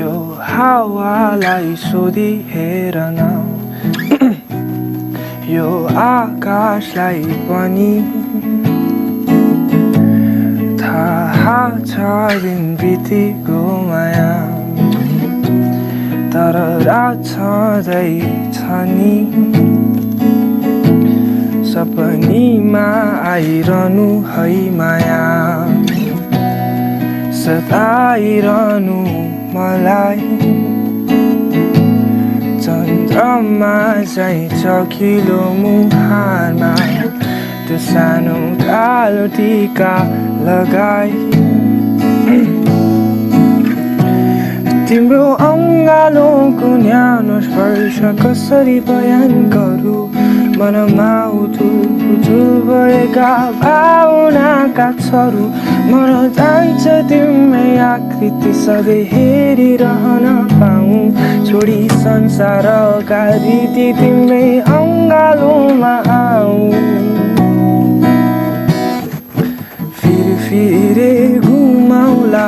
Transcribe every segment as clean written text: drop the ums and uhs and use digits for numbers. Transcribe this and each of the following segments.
यो हावालाई सोधी हेर न यो आकाशलाई पनि थाहा छ दिन बितेको माया तर रात छँदैछ नि सपनीमा आइरहनु है माया सताइरहनु मलाई चन्द्रमा चाहिँ चकिलो मुहारमा त्यो सानो कालो टीका लगाई तिम्रो अङ्गालोको न्यानो स्पर्श कसरी बयान गरौँ मनमा उथुल भएका भावनाका छरू मन जान्छ तिम्रै आकृति सधैँ हेरिरहन पाऊँ छोडी संसारका रीति तिम्रै अङ्गालोमा आऊ फिरे घुमाउला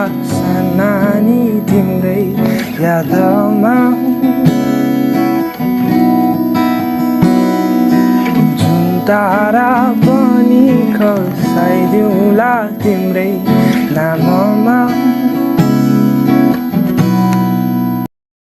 नानी तिम्रै यादमा जुन तारा पनि खसाइदिउँला तिम्रै